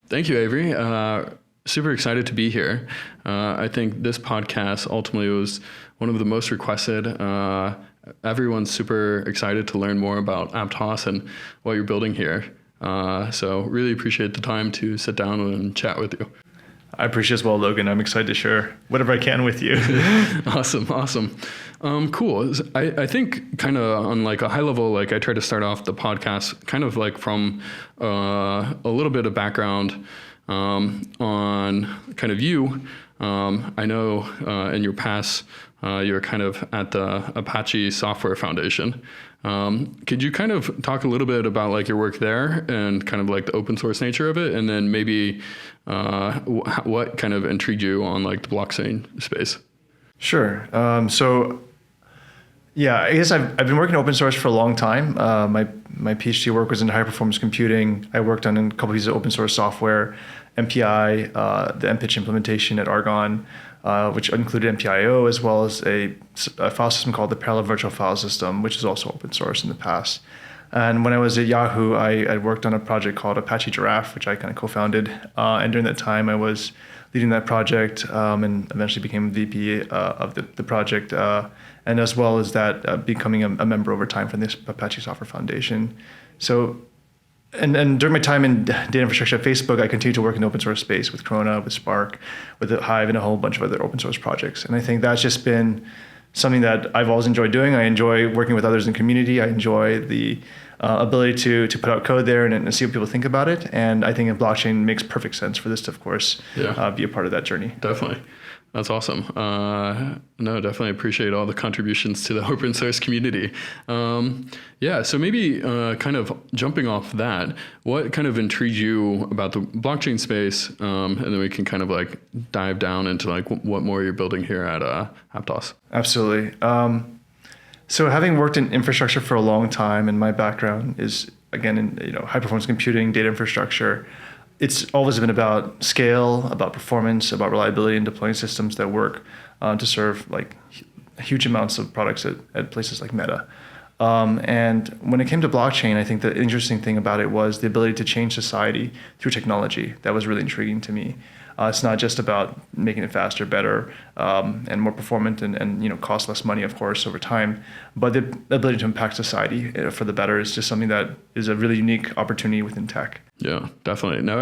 Thank you, Avery. Super excited to be here. I think this podcast ultimately was one of the most requested. Everyone's super excited to learn more about Aptos and what you're building here. So really appreciate the time to sit down and chat with you. I appreciate as well, Logan. I'm excited to share whatever I can with you. Awesome. Cool. I think kind of on like a high level, like I try to start off the podcast kind of like from a little bit of background on kind of you. I know in your past, you're kind of at the Apache Software Foundation. Could you kind of talk a little bit about like your work there and kind of like the open source nature of it, and then maybe what kind of intrigued you on like the blockchain space? Sure. So yeah, I guess I've been working open source for a long time. My PhD work was in high performance computing. I worked on a couple pieces of open source software, MPI, the MPitch implementation at Argonne, which included MPIO, as well as a file system called the Parallel Virtual File System, which is also open source in the past. And when I was at Yahoo, I worked on a project called Apache Giraffe, which I kind of co-founded. And during that time, I was leading that project and eventually became VP of the project, and as well as that, becoming a member over time from this Apache Software Foundation. So, and during my time in data infrastructure at Facebook, I continued to work in the open source space with Corona, with Spark, with Hive, and a whole bunch of other open source projects. And I think that's just been something that I've always enjoyed doing. I enjoy working with others in the community. I enjoy the ability to put out code there and see what people think about it. And I think a blockchain makes perfect sense for this to, of course, be a part of that journey. Definitely. That's awesome. No, definitely appreciate all the contributions to the open source community. So maybe kind of jumping off that, what kind of intrigued you about the blockchain space? And then we can kind of like dive down into like what more you're building here at Aptos. Absolutely. So having worked in infrastructure for a long time, and my background is, again, in high performance computing, data infrastructure, it's always been about scale, about performance, about reliability, and deploying systems that work to serve like huge amounts of products at places like Meta. And when it came to blockchain, I think the interesting thing about it was the ability to change society through technology. That was really intriguing to me. It's not just about making it faster, better, and more performant, and cost less money, of course, over time. But the ability to impact society for the better is just something that is a really unique opportunity within tech. Yeah, definitely. No,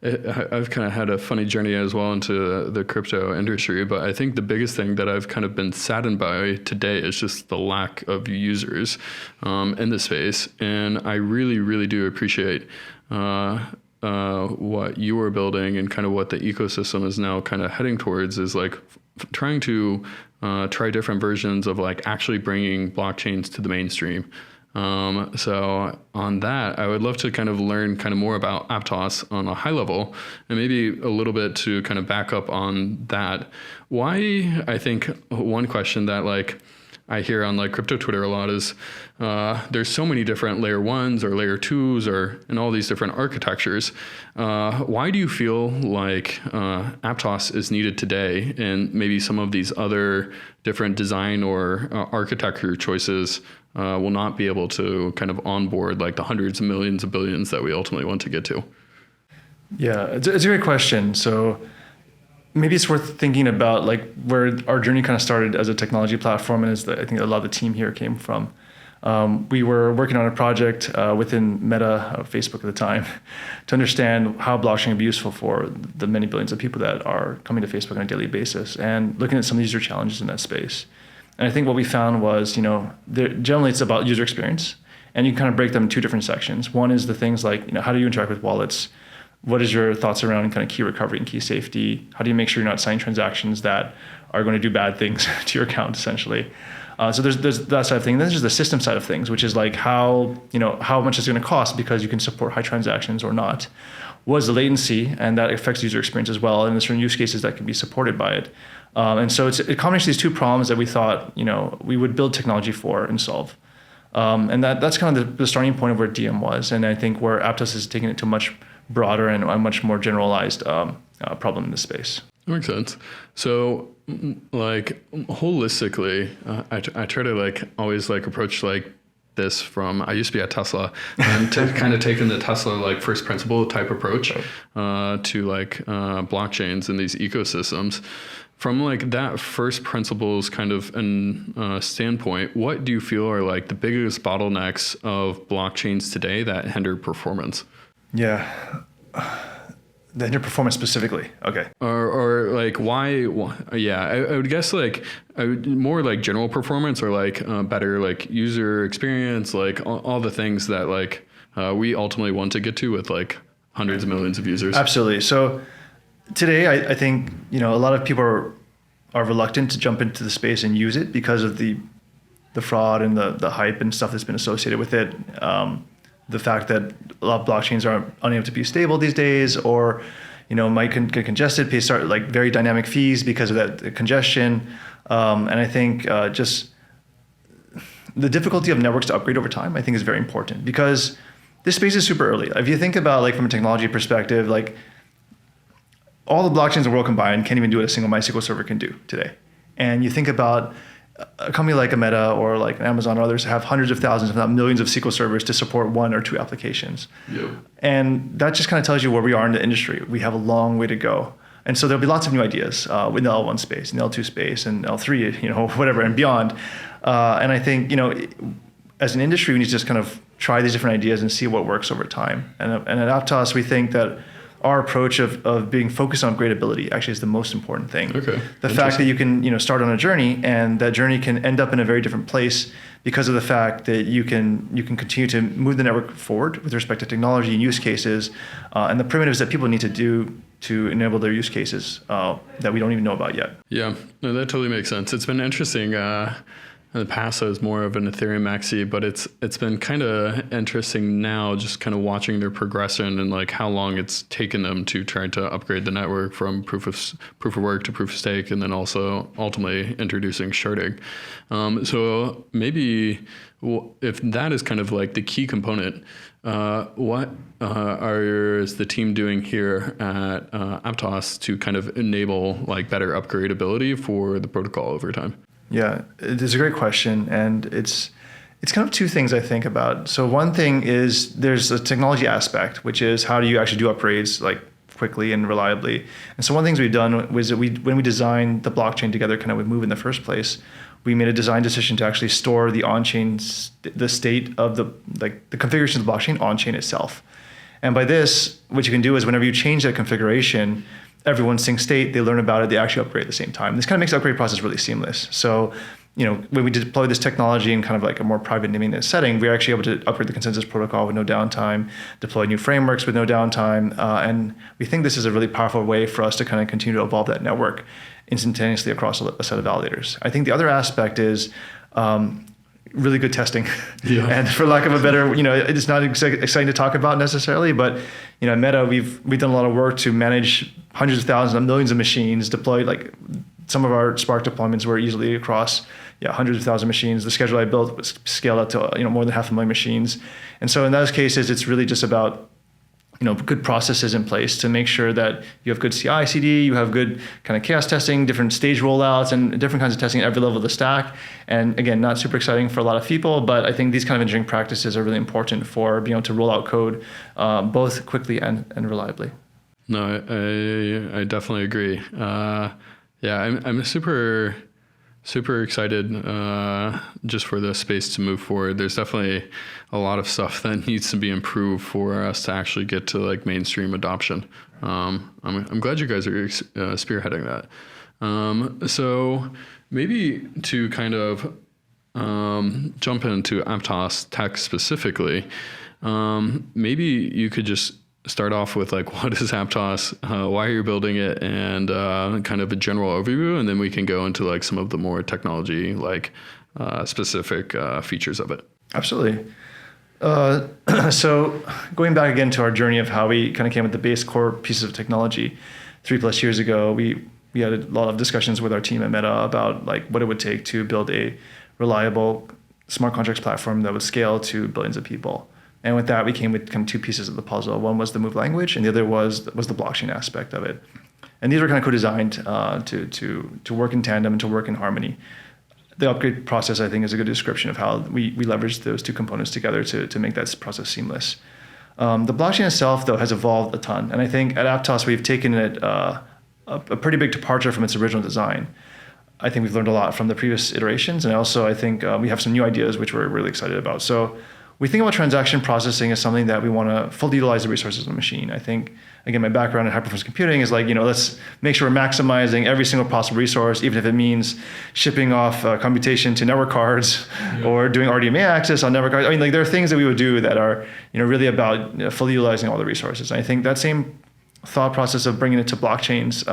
I've kind of had a funny journey as well into the crypto industry, but I think the biggest thing that I've kind of been saddened by today is just the lack of users in the space. And I really, really do appreciate what you are building and kind of what the ecosystem is now kind of heading towards is like trying to try different versions of like actually bringing blockchains to the mainstream. So on that, I would love to kind of learn kind of more about Aptos on a high level, and maybe a little bit to kind of back up on that. Why, I think one question that like I hear on like crypto Twitter a lot is there's so many different layer ones or layer twos and all these different architectures. Why do you feel like Aptos is needed today, and maybe some of these other different design or architecture choices will not be able to kind of onboard like the hundreds of millions of billions that we ultimately want to get to? Yeah, it's a great question. So maybe it's worth thinking about like where our journey kind of started as a technology platform, and I think a lot of the team here came from. We were working on a project within Meta, Facebook at the time, to understand how blockchain can be useful for the many billions of people that are coming to Facebook on a daily basis, and looking at some of the user challenges in that space. And I think what we found was, generally it's about user experience, and you kind of break them in two different sections. One is the things like, how do you interact with wallets? What is your thoughts around kind of key recovery and key safety? How do you make sure you're not signing transactions that are going to do bad things to your account, essentially? So there's that side of things. Then there's the system side of things, which is like how much it's going to cost because you can support high transactions or not. What is the latency? And that affects user experience as well. And there's certain use cases that can be supported by it. And so it's a combination of these two problems that we thought, we would build technology for and solve. And that's kind of the starting point of where DM was. And I think where Aptos is taking it to a much broader and a much more generalized problem in this space. That makes sense. So like holistically, I try to like always like approach like this from, I used to be at Tesla, and to kind of taking the Tesla like first principle type approach to like blockchains and these ecosystems. From like that first principles kind of standpoint, what do you feel are like the biggest bottlenecks of blockchains today that hinder performance? Yeah. The hinder performance specifically. Okay. Or like why yeah, I would guess like more like general performance or like better like user experience, like all the things that like we ultimately want to get to with like hundreds of millions of users. Absolutely. So today, I think, a lot of people are reluctant to jump into the space and use it because of the fraud and the hype and stuff that's been associated with it. The fact that a lot of blockchains are unable to be stable these days, or might get congested, pay like very dynamic fees because of that congestion. And I think just the difficulty of networks to upgrade over time, I think, is very important because this space is super early. If you think about like from a technology perspective, like all the blockchains in the world combined can't even do what a single MySQL server can do today. And you think about a company like a Meta or like an Amazon or others have hundreds of thousands, if not millions of SQL servers to support one or two applications. Yep. And that just kind of tells you where we are in the industry. We have a long way to go. And so there'll be lots of new ideas in the L1 space, in the L2 space, and L3, whatever, and beyond. And I think, as an industry, we need to just kind of try these different ideas and see what works over time. And at Aptos, we think that our approach of being focused on upgradeability actually is the most important thing. Okay. The fact that you can start on a journey, and that journey can end up in a very different place because of the fact that you can continue to move the network forward with respect to technology and use cases, and the primitives that people need to do to enable their use cases that we don't even know about yet. Yeah, no, that totally makes sense. It's been interesting. In the past, I was more of an Ethereum maxi, but it's been kind of interesting now, just kind of watching their progression and like how long it's taken them to try to upgrade the network from proof of work to proof of stake, and then also ultimately introducing sharding. So maybe if that is kind of like the key component, what is the team doing here at Aptos to kind of enable like better upgradeability for the protocol over time? Yeah, it's a great question, and it's kind of two things I think about. So one thing is there's a technology aspect, which is how do you actually do upgrades like quickly and reliably. And so one of the things we've done was that when we designed the blockchain together, kind of with Move in the first place, we made a design decision to actually store the on-chain, the state of the configuration of the blockchain on-chain itself. And by this, what you can do is whenever you change that configuration, everyone syncs state, they learn about it, they actually upgrade at the same time. This kind of makes the upgrade process really seamless. So, when we deploy this technology in kind of like a more private naming setting, we're actually able to upgrade the consensus protocol with no downtime, deploy new frameworks with no downtime. And we think this is a really powerful way for us to kind of continue to evolve that network instantaneously across a set of validators. I think the other aspect is really good testing. Yeah. And for lack of a better, it's not exciting to talk about necessarily, but at Meta, we've done a lot of work to manage hundreds of thousands and millions of machines deployed. Like some of our Spark deployments were easily across hundreds of thousands of machines. The schedule I built was scaled up to more than 500,000 machines. And so in those cases, it's really just about good processes in place to make sure that you have good CI/CD, you have good kind of chaos testing, different stage rollouts, and different kinds of testing at every level of the stack. And again, not super exciting for a lot of people, but I think these kind of engineering practices are really important for being able to roll out code both quickly and reliably. No, I definitely agree. I'm super excited just for the space to move forward. There's definitely a lot of stuff that needs to be improved for us to actually get to like mainstream adoption. I'm glad you guys are spearheading that. So maybe to kind of jump into Aptos tech specifically, maybe you could just start off with like, what is Aptos, why are you building it, and kind of a general overview, and then we can go into like some of the more technology like specific features of it. Absolutely. So going back again to our journey of how we kind of came with the base core pieces of technology 3+ years ago, we had a lot of discussions with our team at Meta about like what it would take to build a reliable smart contracts platform that would scale to billions of people. And with that, we came with kind of two pieces of the puzzle. One was the Move language, and the other was the blockchain aspect of it. And these were kind of co-designed to work in tandem and to work in harmony. the upgrade process, I think, is a good description of how we leverage those two components together to make that process seamless. The blockchain itself, though, has evolved a ton. And I think at Aptos, we've taken it a pretty big departure from its original design. I think we've learned a lot from the previous iterations. And also, I think we have some new ideas, which we're really excited about. So we think about transaction processing as something that we want to fully utilize the resources of the machine. I think, again, my background in high-performance computing is like, let's make sure we're maximizing every single possible resource, even if it means shipping off computation to network cards or doing RDMA access on network cards. I mean, like there are things that we would do that are, really about fully utilizing all the resources. And I think that same thought process of bringing it to blockchains,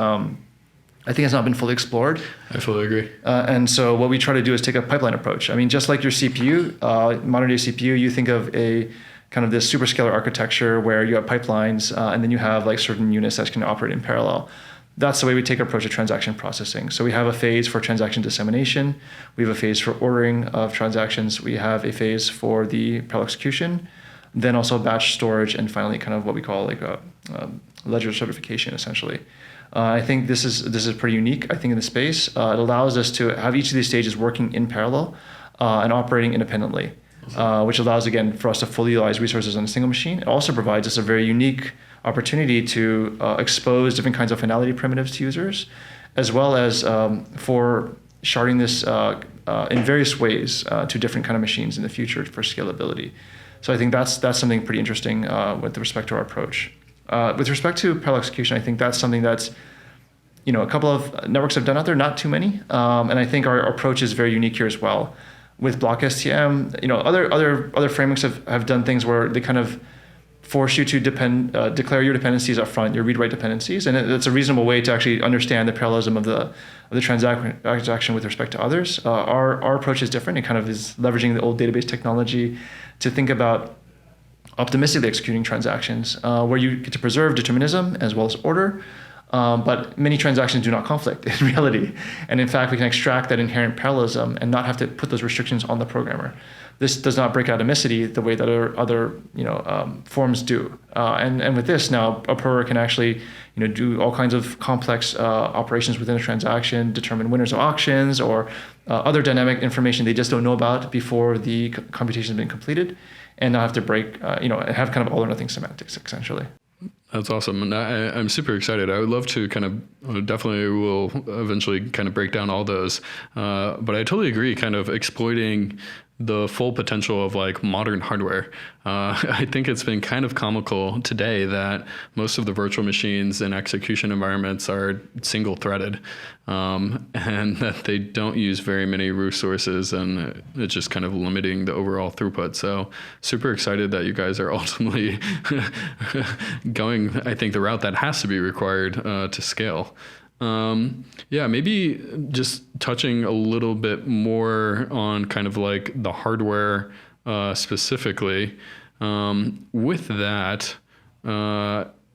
I think has not been fully explored. I fully agree. And so what we try to do is take a pipeline approach. I mean, just like your CPU, modern day CPU, you think of a kind of this superscalar architecture where you have pipelines and then you have like certain units that can operate in parallel. That's the way we take our approach to transaction processing. So we have a phase for transaction dissemination. We have a phase for ordering of transactions. We have a phase for the parallel execution, then also batch storage, and finally kind of what we call like a ledger certification, essentially. I think this is pretty unique, I think, in the space. It allows us to have each of these stages working in parallel and operating independently, which allows, again, for us to fully utilize resources on a single machine. It also provides us a very unique opportunity to expose different kinds of finality primitives to users, as well as for sharding this in various ways to different kind of machines in the future for scalability. So I think that's something pretty interesting with respect to our approach. With respect to parallel execution, I think that's something that's, a couple of networks have done out there, not too many. And I think our approach is very unique here as well. With Block-STM, other frameworks have done things where they kind of force you to declare your dependencies up front, your read-write dependencies. And it's a reasonable way to actually understand the parallelism of the transaction with respect to others. Our approach is different. It kind of is leveraging the old database technology to think about optimistically executing transactions where you get to preserve determinism as well as order, but many transactions do not conflict in reality. And in fact, we can extract that inherent parallelism and not have to put those restrictions on the programmer. This does not break atomicity the way that other forms do. And with this now, a programmer can actually do all kinds of complex operations within a transaction, determine winners of auctions or other dynamic information they just don't know about before the computation has been completed, and not have to break, and have kind of all or nothing semantics, essentially. That's awesome. And I'm super excited. I would love to definitely will eventually kind of break down all those. But I totally agree, kind of exploiting the full potential of like modern hardware. I think it's been kind of comical today that most of the virtual machines and execution environments are single threaded, and that they don't use very many resources, and it's just kind of limiting the overall throughput. So super excited that you guys are ultimately going, I think, the route that has to be required to scale. Maybe just touching a little bit more on kind of like the hardware specifically. With that,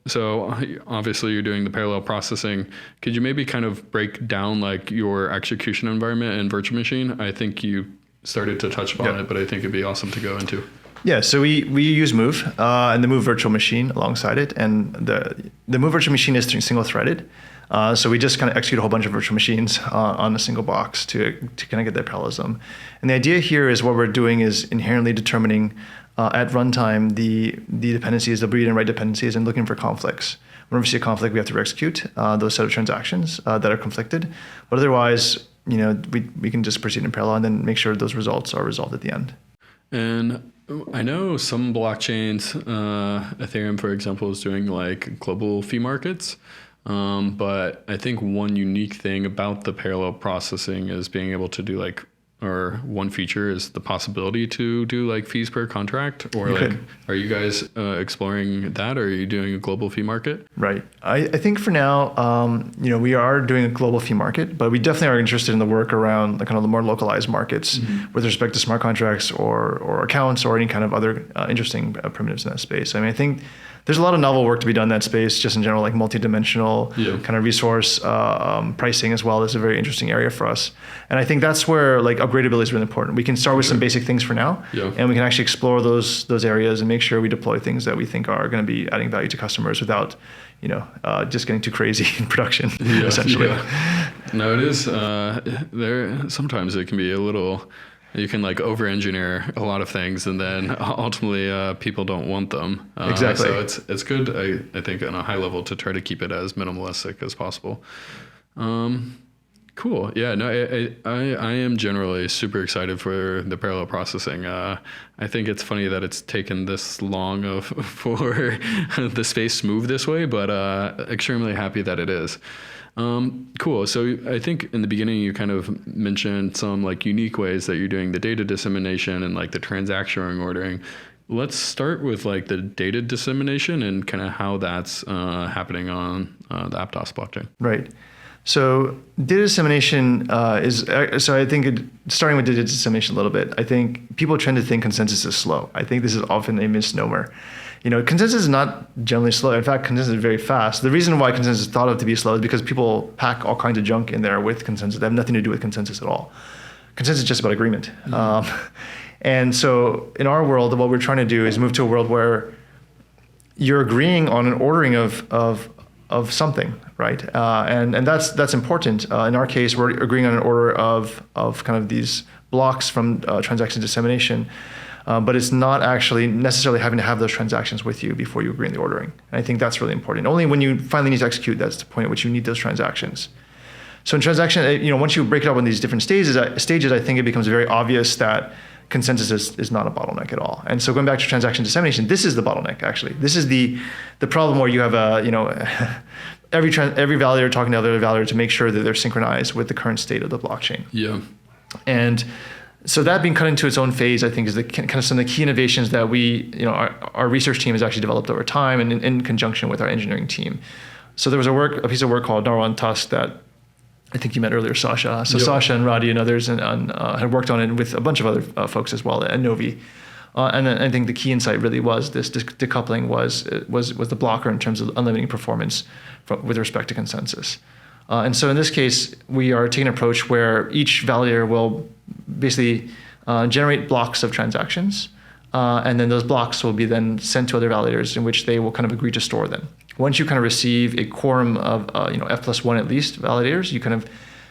so obviously you're doing the parallel processing. Could you maybe kind of break down like your execution environment and virtual machine? I think you started to touch upon it, but I think it'd be awesome to go into. Yeah, so we use Move and the Move virtual machine alongside it, and the Move virtual machine is single threaded. So we just kind of execute a whole bunch of virtual machines on a single box to kind of get that parallelism. And the idea here is what we're doing is inherently determining at runtime the dependencies, the read and write dependencies, and looking for conflicts. Whenever we see a conflict, we have to execute those set of transactions that are conflicted. But otherwise, we can just proceed in parallel and then make sure those results are resolved at the end. And I know some blockchains, Ethereum, for example, is doing like global fee markets. But I think one unique thing about the parallel processing is being able to do or one feature is the possibility to do like fees per contract, or are you guys exploring that, or are you doing a global fee market? Right. I think for now, we are doing a global fee market, but we definitely are interested in the work around the kind of the more localized markets with respect to smart contracts or accounts or any kind of other interesting primitives in that space. I mean, I think there's a lot of novel work to be done in that space, just in general, like multi-dimensional kind of resource pricing as well is a very interesting area for us. And I think that's where like upgradability is really important. We can start with some basic things for now, and we can actually explore those areas and make sure we deploy things that we think are going to be adding value to customers without, just getting too crazy in production, essentially. Yeah. No, it is. Sometimes it can be a little. You can like over-engineer a lot of things, and then ultimately people don't want them. Exactly. So it's good, I think, on a high level to try to keep it as minimalistic as possible. Cool. Yeah. No, I am generally super excited for the parallel processing. I think it's funny that it's taken this long for the space to move this way, but extremely happy that it is. Cool. So I think in the beginning you kind of mentioned some like unique ways that you're doing the data dissemination and like the transaction ordering. Let's start with like the data dissemination and kind of how that's happening on the Aptos blockchain. Right. So data dissemination so I think starting with data dissemination a little bit, I think people tend to think consensus is slow. I think this is often a misnomer. Consensus is not generally slow. In fact, consensus is very fast. The reason why consensus is thought of to be slow is because people pack all kinds of junk in there with consensus that have nothing to do with consensus at all. Consensus is just about agreement. And so in our world, what we're trying to do is move to a world where you're agreeing on an ordering of something, right? And that's important. In our case, we're agreeing on an order of kind of these blocks from transaction dissemination. But it's not actually necessarily having to have those transactions with you before you agree on the ordering. And I think that's really important. Only when you finally need to execute, that's the point at which you need those transactions. So in transaction, once you break it up in these different stages, I think it becomes very obvious that consensus is not a bottleneck at all. And so going back to transaction dissemination, this is the bottleneck, actually. This is the problem where you have every validator talking to other validator to make sure that they're synchronized with the current state of the blockchain. Yeah. And so that being cut into its own phase, I think, is kind of some of the key innovations that our research team has actually developed over time and in conjunction with our engineering team. So there was a piece of work called Narwal and Tusk that I think you met earlier, Sasha. So Sasha and Roddy and others had worked on it with a bunch of other folks as well at Novi. And then I think the key insight really was this decoupling was the blocker in terms of unlimiting performance with respect to consensus. And so in this case, we are taking an approach where each validator will basically generate blocks of transactions, and then those blocks will be then sent to other validators in which they will kind of agree to store them. Once you kind of receive a quorum of F+1 at least validators, you kind of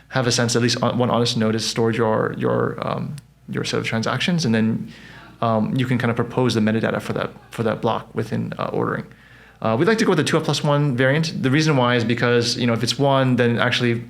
have a sense at least one honest node has stored your set of transactions, and then you can kind of propose the metadata for that block within ordering. We'd like to go with the 2F+1 variant. The reason why is because if it's one, then actually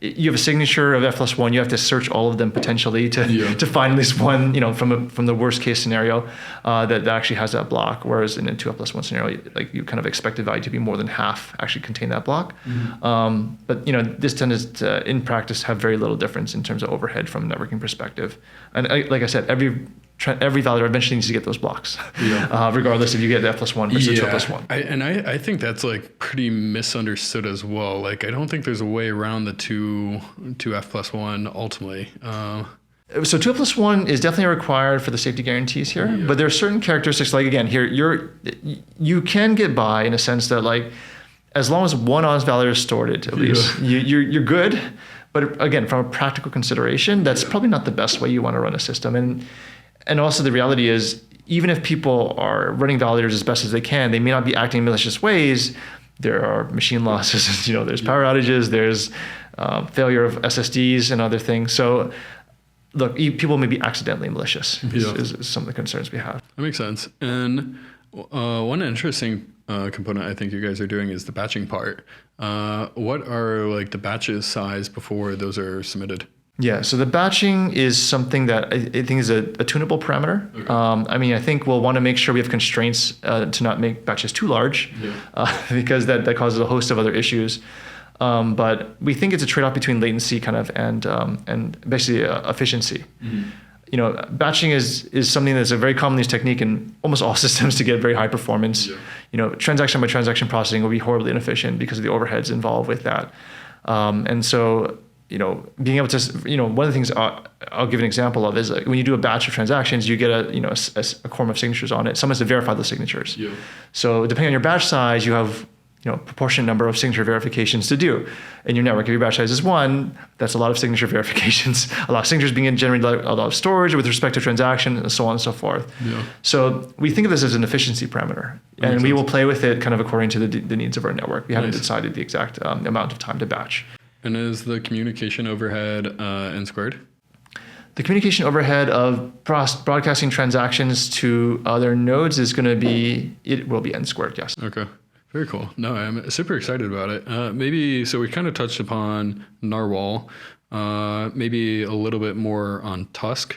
you have a signature of F+1. You have to search all of them potentially to find at least one, from the worst case scenario that actually has that block. Whereas in a 2F+1 scenario, like you kind of expect the value to be more than half actually contain that block. Mm-hmm. But this tends to, in practice, have very little difference in terms of overhead from a networking perspective. And like I said, every validator eventually needs to get those blocks, regardless if you get the F+1 versus 2F+1. I think that's like pretty misunderstood as well. Like I don't think there's a way around the 2F+1 ultimately. So 2F+1 is definitely required for the safety guarantees here, but there are certain characteristics. Like again, here you can get by in a sense that like as long as one honest validator stored it, at least you're good. But again, from a practical consideration, that's probably not the best way you want to run a system. And also the reality is, even if people are running validators as best as they can, they may not be acting in malicious ways. There are machine losses, there's power outages, there's failure of SSDs and other things. So look, people may be accidentally malicious is some of the concerns we have. That makes sense. And one interesting component I think you guys are doing is the batching part. What are like the batches size before those are submitted? Yeah, so the batching is something that I think is a tunable parameter. Okay. I think we'll want to make sure we have constraints to not make batches too large, because that causes a host of other issues. But we think it's a trade-off between latency kind of and basically efficiency. Mm-hmm. Batching is something that's a very commonly used technique in almost all systems to get very high performance. Transaction by transaction processing will be horribly inefficient because of the overheads involved with that. And so being able to, one of the things I'll give an example of is when you do a batch of transactions, you get a quorum of signatures on it. Someone has to verify those signatures. Yeah. So depending on your batch size, you have proportionate number of signature verifications to do in your network. If your batch size is 1, that's a lot of signature verifications, a lot of signatures being generated, a lot of storage with respect to transaction, and so on and so forth. Yeah. So we think of this as an efficiency parameter, and we will play with it kind of according to the needs of our network. We haven't decided the exact amount of time to batch. And is the communication overhead n squared? The communication overhead of broadcasting transactions to other nodes it will be n squared, yes. Okay. Very cool. No, I'm super excited about it. So we kind of touched upon Narwal, maybe a little bit more on Tusk,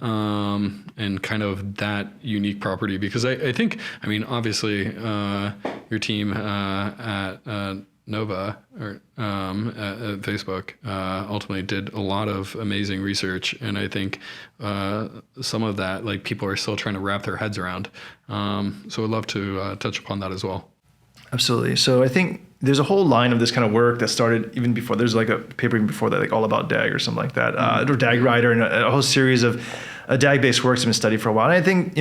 and kind of that unique property, because I think, obviously, your team at Nova or at Facebook ultimately did a lot of amazing research, and I think some of that, like, people are still trying to wrap their heads around. So I'd love to touch upon that as well. Absolutely. So I think there's a whole line of this kind of work that started even before. There's like a paper even before that, like all about DAG or something like that, or DAG Writer, and a whole series of DAG-based works have been studied for a while. And I think,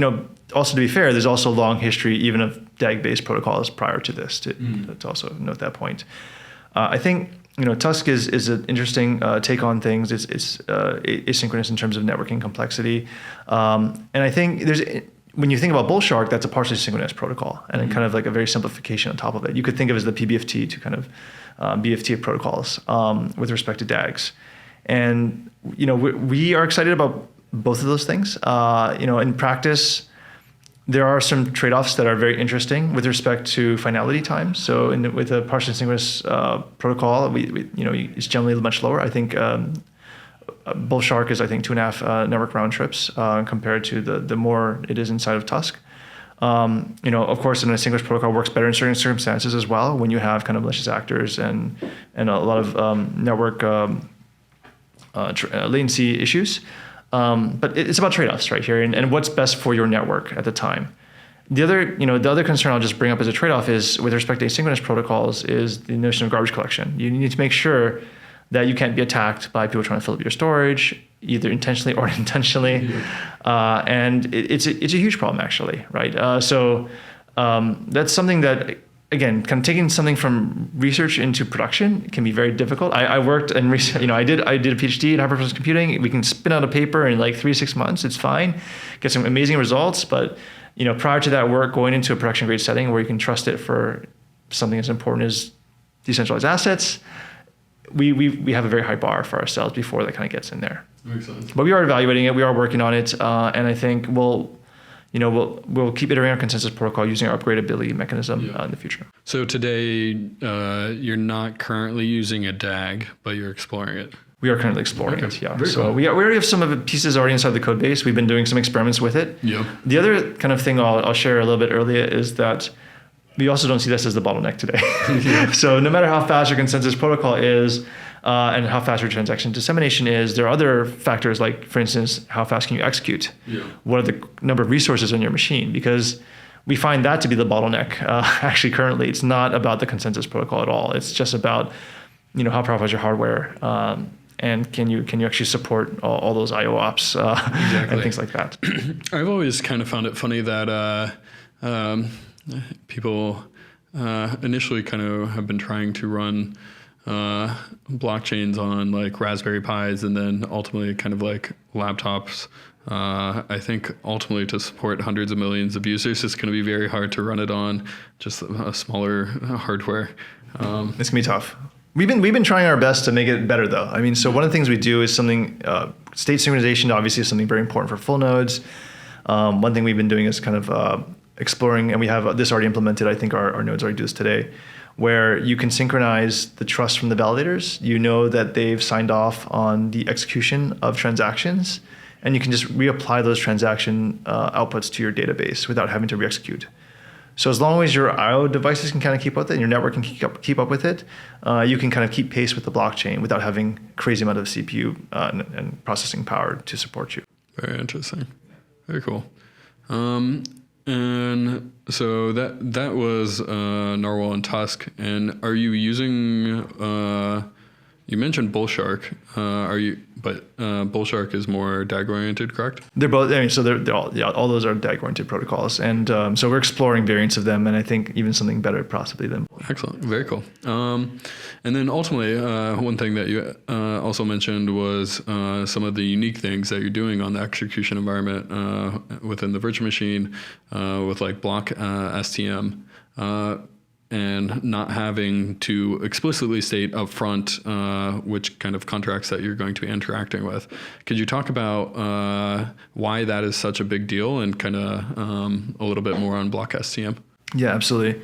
also to be fair, there's also a long history even of DAG-based protocols prior to this, to also note that point. I think, Tusk is an interesting take on things. It's asynchronous in terms of networking complexity. And I think when you think about Bullshark, that's a partially synchronous protocol, and kind of like a very simplification on top of it. You could think of it as the PBFT to kind of BFT of protocols with respect to DAGs. And, we are excited about both of those things. In practice, there are some trade-offs that are very interesting with respect to finality time. So with a partially synchronous protocol, it's generally much lower. I think Bullshark is, 2.5 network round trips compared to the more it is inside of Tusk. Of course, an asynchronous protocol works better in certain circumstances as well, when you have kind of malicious actors and a lot of network latency issues. But it's about trade-offs right here, and what's best for your network at the time. The other concern I'll just bring up as a trade-off is with respect to asynchronous protocols is the notion of garbage collection. You need to make sure that you can't be attacked by people trying to fill up your storage, either intentionally or unintentionally. Yeah. And it's a huge problem, actually, right? So that's something that, again, kind of taking something from research into production can be very difficult. I worked in research, I did a PhD in high-performance computing. We can spin out a paper in like 3 to 6 months. It's fine, get some amazing results. But prior to that work, going into a production-grade setting where you can trust it for something as important as decentralized assets, we have a very high bar for ourselves before that kind of gets in there. Makes sense. But we are evaluating it. We are working on it, and I think we'll keep iterating our consensus protocol using our upgradeability mechanism in the future. So today, you're not currently using a DAG, but you're exploring it. We are currently exploring it, yeah. Very so cool. we already have some of the pieces already inside the code base. We've been doing some experiments with it. Yeah. The other kind of thing I'll share a little bit earlier is that we also don't see this as the bottleneck today. So no matter how fast your consensus protocol is and how fast your transaction dissemination is, there are other factors like, for instance, how fast can you execute? Yeah. What are the number of resources on your machine? Because we find that to be the bottleneck. Actually, currently, it's not about the consensus protocol at all. It's just about how powerful is your hardware, and can you actually support all those IO ops and things like that. I've always kind of found it funny that people initially kind of have been trying to run blockchains on like Raspberry Pis and then ultimately kind of like laptops. I think ultimately to support hundreds of millions of users, it's going to be very hard to run it on just a smaller hardware. It's going to be tough. We've been trying our best to make it better, though. So one of the things we do is something, state synchronization obviously is something very important for full nodes. One thing we've been doing is kind of exploring, and we have this already implemented. I think our nodes already do this today, where you can synchronize the trust from the validators. You know that they've signed off on the execution of transactions, and you can just reapply those transaction outputs to your database without having to re-execute. So as long as your IO devices can kind of keep up with it and your network can keep up with it, you can kind of keep pace with the blockchain without having crazy amount of CPU and processing power to support you. Very interesting. Very cool. And so that was Narwal and Tusk. And are you using You mentioned Bullshark. Bullshark is more DAG oriented, correct? They're both. I mean, so they're all, yeah, all those are DAG oriented protocols, and so we're exploring variants of them, and I think even something better possibly than. Excellent, very cool. And then ultimately, one thing that you also mentioned was some of the unique things that you're doing on the execution environment within the virtual machine with like Block-STM. And not having to explicitly state upfront which kind of contracts that you're going to be interacting with. Could you talk about why that is such a big deal and kind of a little bit more on Block-STM? Yeah, absolutely.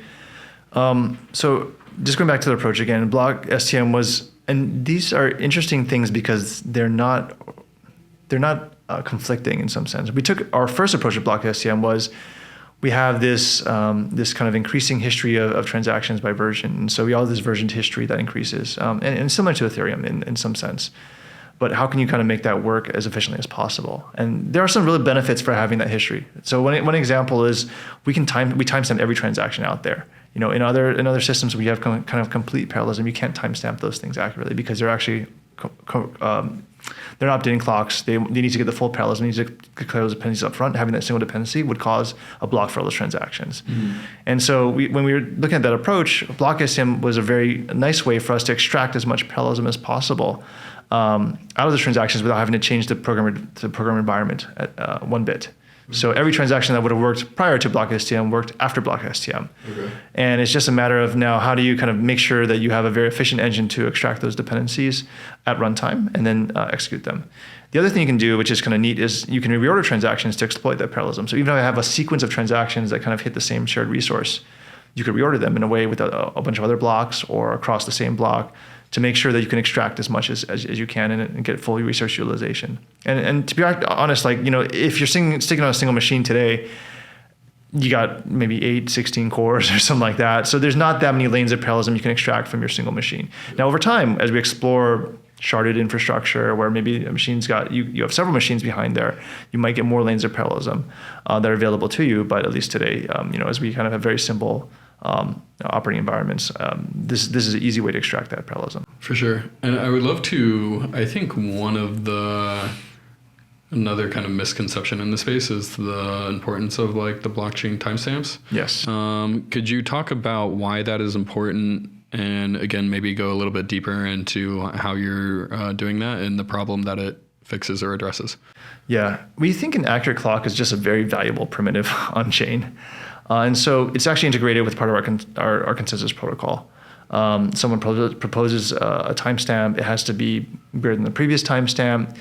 So just going back to the approach again, Block-STM was, and these are interesting things because they're not conflicting in some sense. We took our first approach at Block-STM was we have this this kind of increasing history of transactions by version. And so we all have this versioned history that increases, and similar to Ethereum in some sense. But how can you kind of make that work as efficiently as possible? And there are some real benefits for having that history. So one example is we timestamp every transaction out there. You know, in other systems we have kind of complete parallelism. You can't timestamp those things accurately because they're actually they're not updating clocks. They need to get the full parallelism. They need to declare those dependencies up front. Having that single dependency would cause a block for all those transactions. Mm-hmm. And so when we were looking at that approach, Block-STM was a very nice way for us to extract as much parallelism as possible out of the transactions without having to change the program environment at 1 bit. So every transaction that would have worked prior to Block-STM worked after Block-STM. Okay. And it's just a matter of now how do you kind of make sure that you have a very efficient engine to extract those dependencies at runtime and then execute them. The other thing you can do, which is kind of neat, is you can reorder transactions to exploit that parallelism. So even though I have a sequence of transactions that kind of hit the same shared resource, you could reorder them in a way with a bunch of other blocks or across the same block to make sure that you can extract as much as you can and get full resource utilization. And to be honest, like, you know, if you're sticking on a single machine today, you got maybe 16 cores or something like that. So there's not that many lanes of parallelism you can extract from your single machine. Now, over time, as we explore sharded infrastructure where maybe a machine's got, you have several machines behind there, you might get more lanes of parallelism that are available to you. But at least today, you know, as we kind of have very simple operating environments, this is an easy way to extract that parallelism. For sure. And I would love to, I think another kind of misconception in the space is the importance of like the blockchain timestamps. Yes. Could you talk about why that is important? And again, maybe go a little bit deeper into how you're doing that and the problem that it fixes or addresses. Yeah. We think an accurate clock is just a very valuable primitive on chain. And so it's actually integrated with part of our consensus protocol. Someone proposes a timestamp. It has to be greater than the previous timestamp.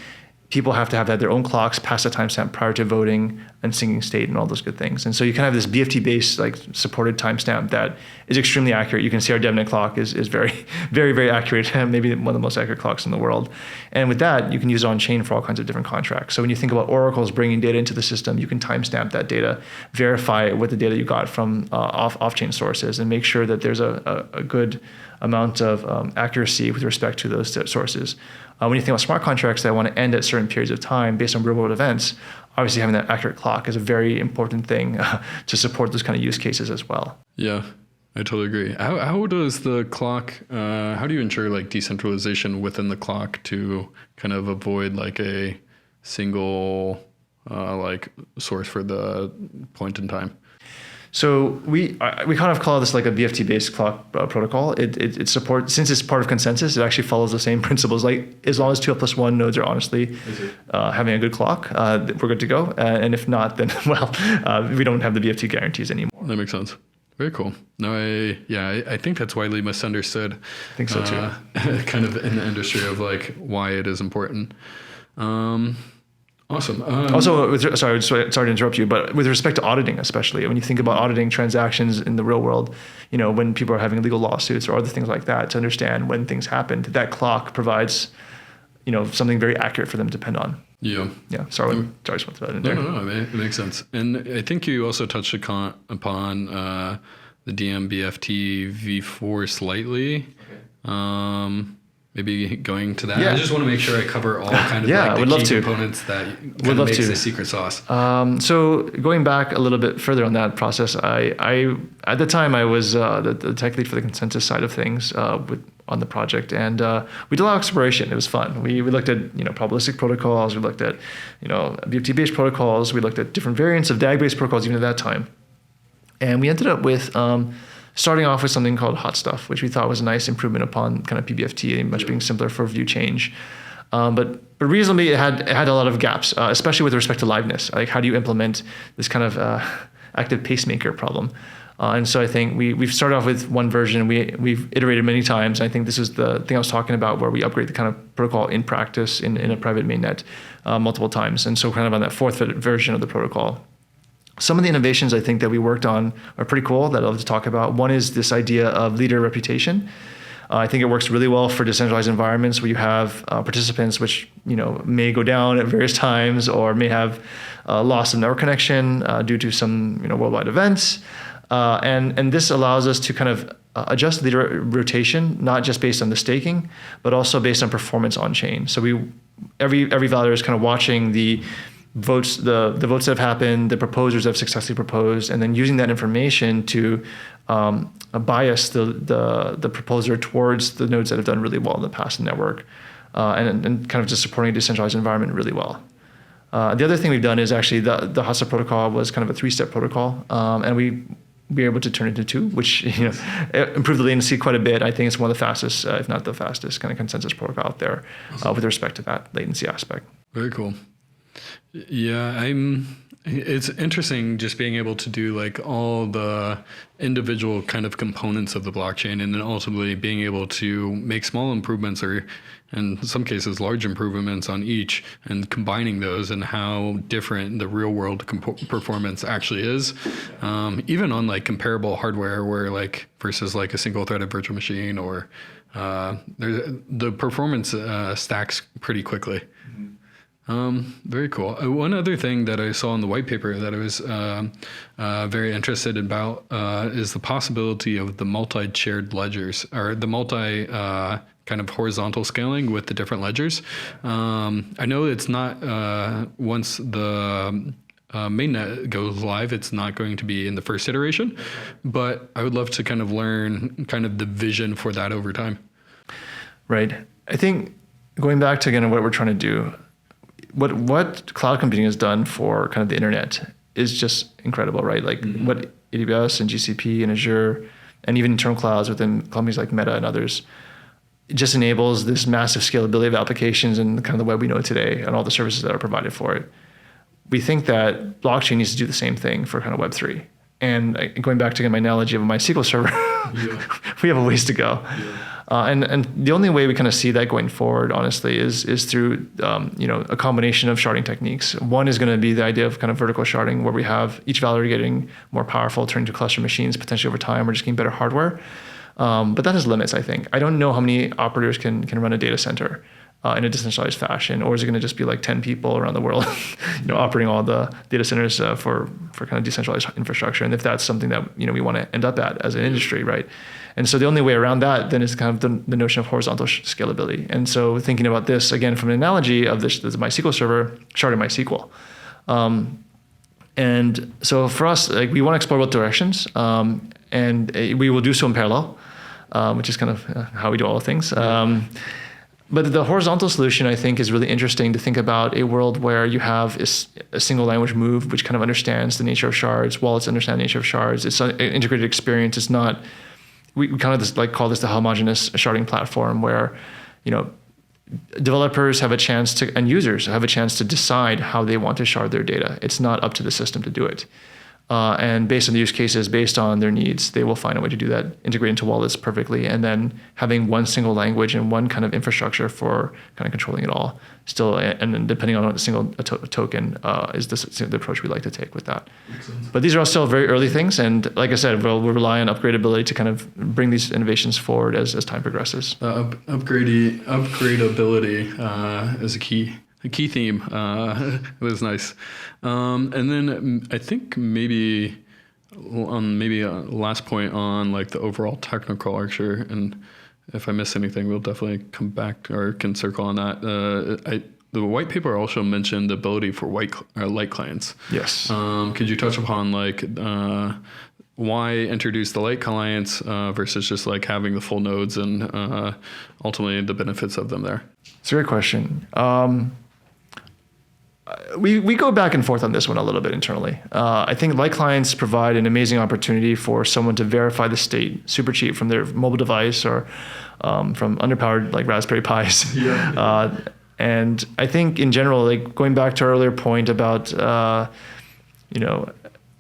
People have to have had their own clocks past the timestamp prior to voting and syncing state and all those good things. And so you kind of have this BFT-based like supported timestamp that is extremely accurate. You can see our DevNet clock is very, very, very accurate, maybe one of the most accurate clocks in the world. And with that, you can use it on chain for all kinds of different contracts. So when you think about oracles bringing data into the system, you can timestamp that data, verify it with the data you got from off-chain sources, and make sure that there's a good amount of accuracy with respect to those sources. When you think about smart contracts that want to end at certain periods of time based on real-world events, obviously having that accurate clock is a very important thing to support those kind of use cases as well. Yeah, I totally agree. How does the clock, how do you ensure like decentralization within the clock to kind of avoid like a single like source for the point in time? So we kind of call this like a BFT-based clock protocol. It supports, since it's part of consensus, it actually follows the same principles. Like as long as 2+1 nodes are honestly having a good clock, we're good to go. And if not, then well, we don't have the BFT guarantees anymore. That makes sense. Very cool. No, I think that's widely misunderstood. I think so too. Kind of in the industry of like why it is important. Awesome. Also, sorry to interrupt you, but with respect to auditing, especially when you think about auditing transactions in the real world, you know, when people are having legal lawsuits or other things like that, to understand when things happened, that clock provides, you know, something very accurate for them to depend on. Yeah. Yeah. Sorry, just want to put that in there. No, it makes sense. And I think you also touched upon the DMBFT v4 slightly. Okay. maybe going to that? Yeah. I just want to make sure I cover all kind of Yeah, like would the love key to. components that kind of makes the secret sauce. So going back a little bit further on that process, I at the time I was the tech lead for the consensus side of things on the project, and we did a lot of exploration. It was fun. We looked at probabilistic protocols. We looked at BFT based protocols. We looked at different variants of DAG based protocols even at that time, and we ended up with starting off with something called hot stuff, which we thought was a nice improvement upon kind of PBFT and much being simpler for view change. But reasonably, it had a lot of gaps, especially with respect to liveness. Like, how do you implement this kind of active pacemaker problem? And so I think we've started off with one version. We've iterated many times. I think this is the thing I was talking about, where we upgrade the kind of protocol in practice in a private mainnet multiple times. And so kind of on that fourth version of the protocol. Some of the innovations I think that we worked on are pretty cool that I'd love to talk about. One is this idea of leader reputation. I think it works really well for decentralized environments where you have participants which may go down at various times or may have loss of network connection due to some worldwide events. And this allows us to kind of adjust leader rotation, not just based on the staking, but also based on performance on chain. So every validator is kind of watching the votes, the votes that have happened, the proposers that have successfully proposed, and then using that information to bias the proposer towards the nodes that have done really well in the past in the network, and kind of just supporting a decentralized environment really well. The other thing we've done is actually the hot stuff protocol was kind of a 3-step protocol, and we were able to turn it into 2, which improved the latency quite a bit. I think it's one of the fastest, if not the fastest, kind of consensus protocol out there with respect to that latency aspect. Very cool. Yeah, it's interesting just being able to do like all the individual kind of components of the blockchain, and then ultimately being able to make small improvements or in some cases large improvements on each, and combining those and how different the real world performance actually is. Even on like comparable hardware where like versus like a single threaded virtual machine or the performance stacks pretty quickly. Very cool. One other thing that I saw in the white paper that I was very interested about is the possibility of the multi-shared ledgers, or the multi kind of horizontal scaling with the different ledgers. I know it's not once the mainnet goes live, it's not going to be in the first iteration, but I would love to kind of learn kind of the vision for that over time. Right. I think going back to again what we're trying to do, what cloud computing has done for kind of the internet is just incredible, right? Like what AWS and GCP and Azure and even internal clouds within companies like Meta and others, it just enables this massive scalability of applications and kind of the web we know today and all the services that are provided for it. We think that blockchain needs to do the same thing for kind of Web3. And going back to my analogy of a MySQL server, we have a ways to go. And the only way we kind of see that going forward, honestly, is through a combination of sharding techniques. One is going to be the idea of kind of vertical sharding, where we have each validator getting more powerful, turning to cluster machines potentially over time, or just getting better hardware. But that has limits, I think. I don't know how many operators can run a data center in a decentralized fashion, or is it going to just be like 10 people around the world, operating all the data centers for kind of decentralized infrastructure? And if that's something that we want to end up at as an industry, right? And so the only way around that then is kind of the notion of horizontal scalability. And so thinking about this again from an analogy of this MySQL server, sharding MySQL. And so for us, like, we want to explore both directions, and we will do so in parallel, which is kind of how we do all things. But the horizontal solution, I think, is really interesting to think about a world where you have a single language move, which kind of understands the nature of shards. Wallets understand the nature of shards. It's an integrated experience. It's not, we kind of just like call this the homogeneous sharding platform, where, developers have a chance to, and users have a chance to decide how they want to shard their data. It's not up to the system to do it. And based on the use cases, based on their needs, they will find a way to do that, integrate into wallets perfectly, and then having one single language and one kind of infrastructure for kind of controlling it all. Still, and then depending on a single token is the approach we like to take with that. But these are all still very early things, and like I said, we'll rely on upgradeability to kind of bring these innovations forward as time progresses. Upgradeability is a key theme. It was nice. And then I think maybe a last point on like the overall technical architecture, and if I miss anything, we'll definitely come back or can circle on that. The white paper also mentioned the ability for light clients. Yes. Could you touch upon like why introduce the light clients versus just like having the full nodes and ultimately the benefits of them there? It's a great question. We go back and forth on this one a little bit internally. I think light clients provide an amazing opportunity for someone to verify the state super cheap from their mobile device or from underpowered like Raspberry Pis. Yeah. And I think in general, like going back to our earlier point about,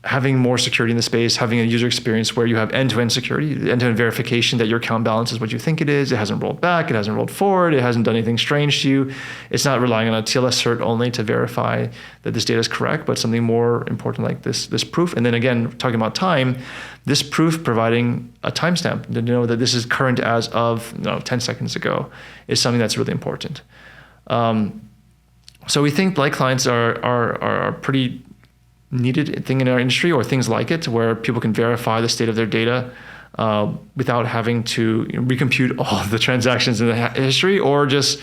having more security in the space, having a user experience where you have end-to-end security, end-to-end verification that your account balance is what you think it is. It hasn't rolled back. It hasn't rolled forward. It hasn't done anything strange to you. It's not relying on a TLS cert only to verify that this data is correct, but something more important like this proof. And then again, talking about time, this proof providing a timestamp to know that this is current as of 10 seconds ago is something that's really important. So we think light clients are pretty needed thing in our industry, or things like it, where people can verify the state of their data without having to recompute all the transactions in the history, or just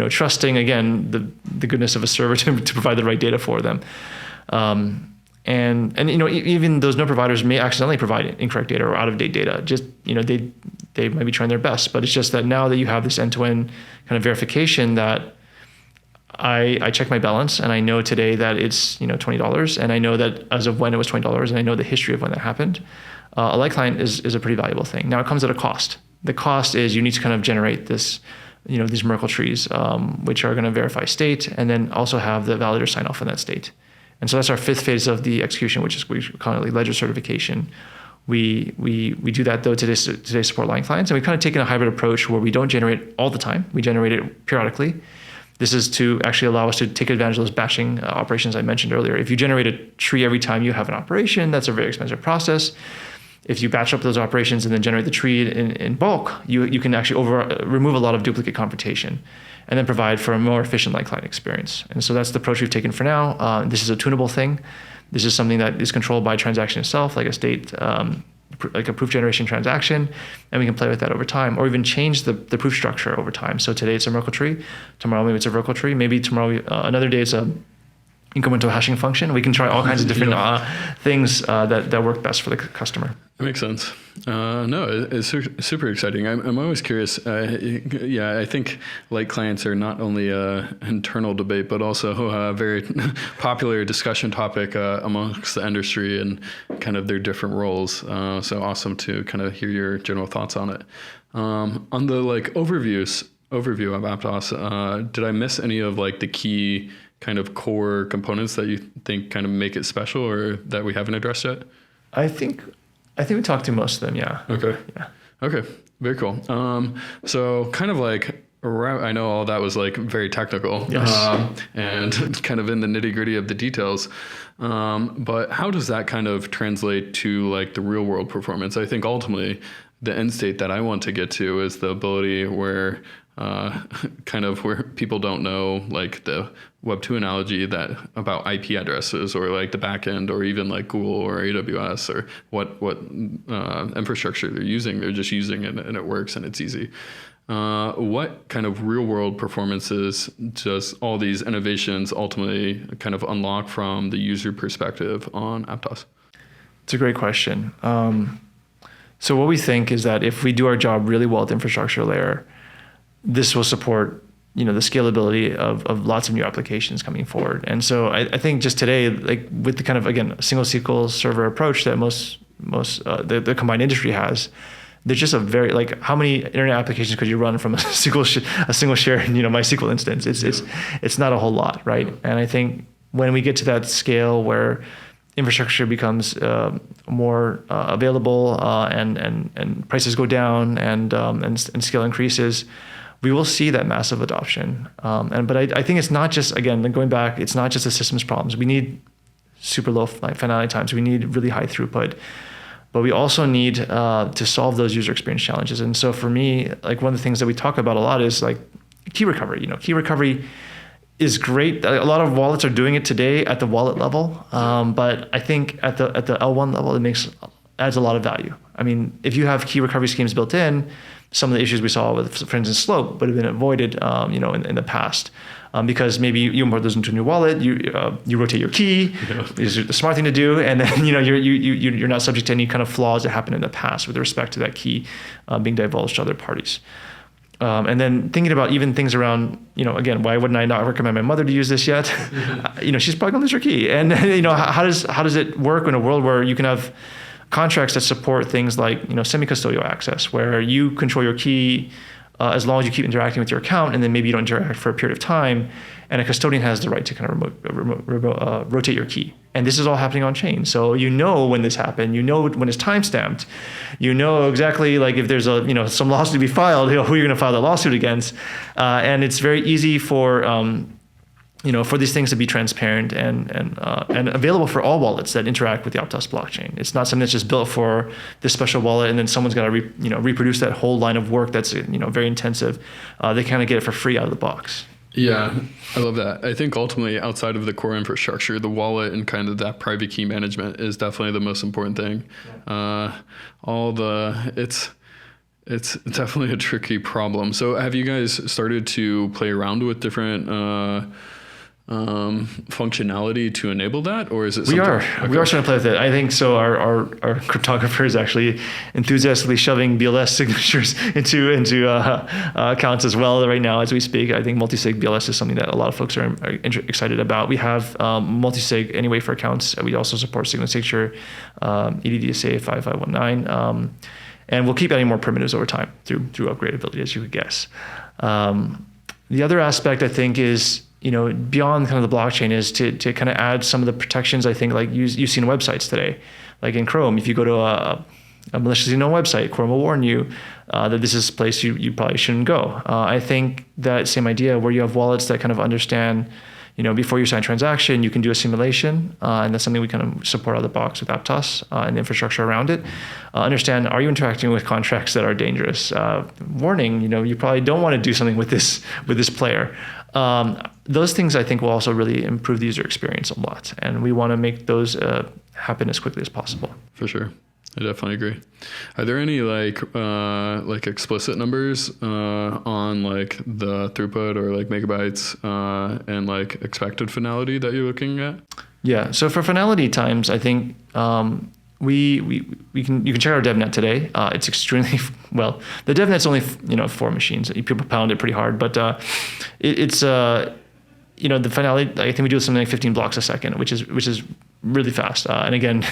trusting again the goodness of a server to provide the right data for them. And even those node providers may accidentally provide incorrect data or out of date data. Just they might be trying their best, but it's just that now that you have this end-to-end kind of verification that I check my balance and I know today that it's $20, and I know that as of when it was $20, and I know the history of when that happened. A light client is a pretty valuable thing. Now it comes at a cost. The cost is you need to kind of generate this, these Merkle trees, which are going to verify state, and then also have the validator sign off on that state. And so that's our fifth phase of the execution, which is we call it ledger certification. We do that though today support line clients, and we've kind of taken a hybrid approach where we don't generate all the time. We generate it periodically. This is to actually allow us to take advantage of those batching operations I mentioned earlier. If you generate a tree every time you have an operation, that's a very expensive process. If you batch up those operations and then generate the tree in bulk, you can actually remove a lot of duplicate computation and then provide for a more efficient light client experience. And so that's the approach we've taken for now. This is a tunable thing. This is something that is controlled by transaction itself, like a state, like a proof generation transaction, and we can play with that over time, or even change the proof structure over time. So today it's a Merkle tree, tomorrow maybe it's a Merkle tree, maybe tomorrow another day it's a incremental hashing function. We can try all kinds of different things that work best for the customer. That makes sense. No, it's super exciting. I'm always curious. I think light clients are not only an internal debate, but also a very popular discussion topic amongst the industry and kind of their different roles. So awesome to kind of hear your general thoughts on it. On the overview of Aptos, did I miss any of the key kind of core components that you think kind of make it special or that we haven't addressed yet? I think we talked to most of them, yeah. Okay. Yeah. Okay. Very cool. So kind of I know all that was very technical, yes. And kind of in the nitty gritty of the details. But how does that kind of translate to the real world performance? I think ultimately the end state that I want to get to is the ability where kind of where people don't know the Web 2 analogy about IP addresses or the backend or even Google or AWS or what infrastructure they're using. They're just using it and it works and it's easy. What kind of real world performances does all these innovations ultimately kind of unlock from the user perspective on Aptos? It's a great question. So what we think is that if we do our job really well at the infrastructure layer, this will support the scalability of lots of new applications coming forward. And so I think just today, with the kind of, again, a single SQL server approach that most the combined industry has, there's just a very, how many internet applications could you run from a single shared MySQL instance? It's not a whole lot, right? And I think when we get to that scale where infrastructure becomes more available and prices go down and scale increases, we will see that massive adoption. But I think it's not just, again, going back, it's not just the systems problems. We need super low finality times. We need really high throughput. But we also need to solve those user experience challenges. And so for me, one of the things that we talk about a lot is key recovery. Key recovery is great. A lot of wallets are doing it today at the wallet level. But I think at the L1 level, it adds a lot of value. I mean, if you have key recovery schemes built in, some of the issues we saw with, for instance, slope would have been avoided, in the past. Because maybe you import those into a new wallet, you rotate your key, is the smart thing to do, and then you're not subject to any kind of flaws that happened in the past with respect to that key being divulged to other parties. And then thinking about even things around, again, why wouldn't I not recommend my mother to use this yet? She's probably gonna lose her key, and how does it work in a world where you can have contracts that support things like semi-custodial access, where you control your key. As long as you keep interacting with your account, and then maybe you don't interact for a period of time, and a custodian has the right to kind of rotate your key. And this is all happening on chain. So when this happened, when it's timestamped, exactly like if there's some lawsuit to be filed, who you're going to file that lawsuit against. And it's very easy for for these things to be transparent and available for all wallets that interact with the Aptos blockchain. It's not something that's just built for this special wallet, and then someone's got to reproduce that whole line of work that's very intensive. They kind of get it for free out of the box. Yeah, I love that. I think ultimately, outside of the core infrastructure, the wallet and kind of that private key management is definitely the most important thing. It's definitely a tricky problem. So have you guys started to play around with different functionality to enable that, or is it? We are starting to play with it. I think so. Our cryptographer is actually enthusiastically shoving BLS signatures into accounts as well right now as we speak. I think multi-sig BLS is something that a lot of folks are excited about. We have multi-sig anyway for accounts. We also support signal signature, EDDSA 5519, and we'll keep adding more primitives over time through upgradeability, as you would guess. The other aspect I think is, beyond kind of the blockchain, is to kind of add some of the protections. I think like you've seen websites today, like in Chrome, if you go to a maliciously known website, Chrome will warn you that this is a place you probably shouldn't go. I think that same idea where you have wallets that kind of understand, before you sign a transaction, you can do a simulation, and that's something we kind of support out of the box with Aptos and the infrastructure around it. Understand, are you interacting with contracts that are dangerous? Warning, you probably don't want to do something with this player. Those things I think will also really improve the user experience a lot, and we want to make those happen as quickly as possible. For sure. I definitely agree. Are there any like explicit numbers on like the throughput or like megabytes and like expected finality that you're looking at? Yeah. So for finality times, I think you can check our DevNet today. It's extremely well. The DevNet's only 4 machines. People pound it pretty hard, but it's the finality. I think we do something like 15 blocks a second, which is really fast. And again,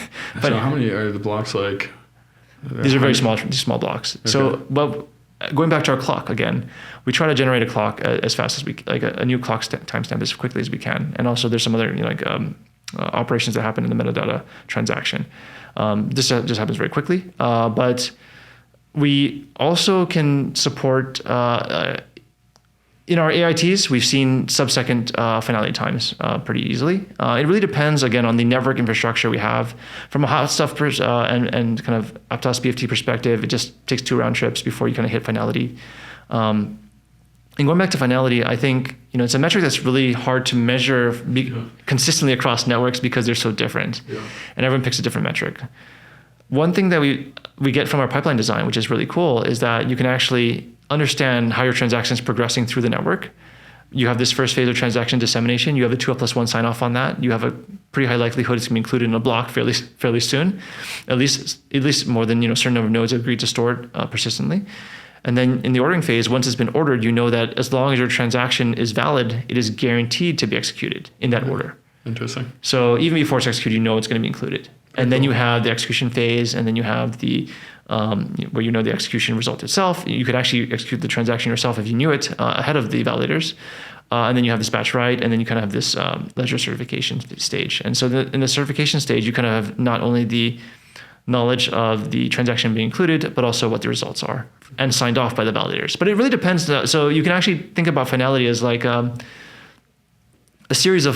so how many are the blocks like? These are very small blocks. Okay. So, but going back to our clock again, we try to generate a clock as fast as we like a new clock timestamp as quickly as we can. And also, there's some other operations that happen in the metadata transaction. This just happens very quickly, but we also can support. In our AITs, we've seen sub-second finality times pretty easily. It really depends, again, on the network infrastructure we have. From a hot stuff and kind of Aptos BFT perspective, it just takes 2 round trips before you kind of hit finality. And going back to finality, I think it's a metric that's really hard to measure consistently across networks because they're so different, and everyone picks a different metric. One thing that we get from our pipeline design, which is really cool, is that you can actually understand how your transaction is progressing through the network. You have this first phase of transaction dissemination. You have a 2+1 sign off on that. You have a pretty high likelihood it's going to be included in a block fairly soon, at least more than a certain number of nodes have agreed to store it persistently. And then in the ordering phase, once it's been ordered, you know that as long as your transaction is valid, it is guaranteed to be executed in that order. Interesting. So even before it's executed, you know it's going to be included. And then you have the execution phase, and then you have the where the execution result itself. You could actually execute the transaction yourself if you knew it ahead of the validators. And then you have this batch write, and then you kind of have this ledger certification stage. And so in the certification stage, you kind of have not only the knowledge of the transaction being included, but also what the results are and signed off by the validators. But it really depends. So you can actually think about finality as like a series of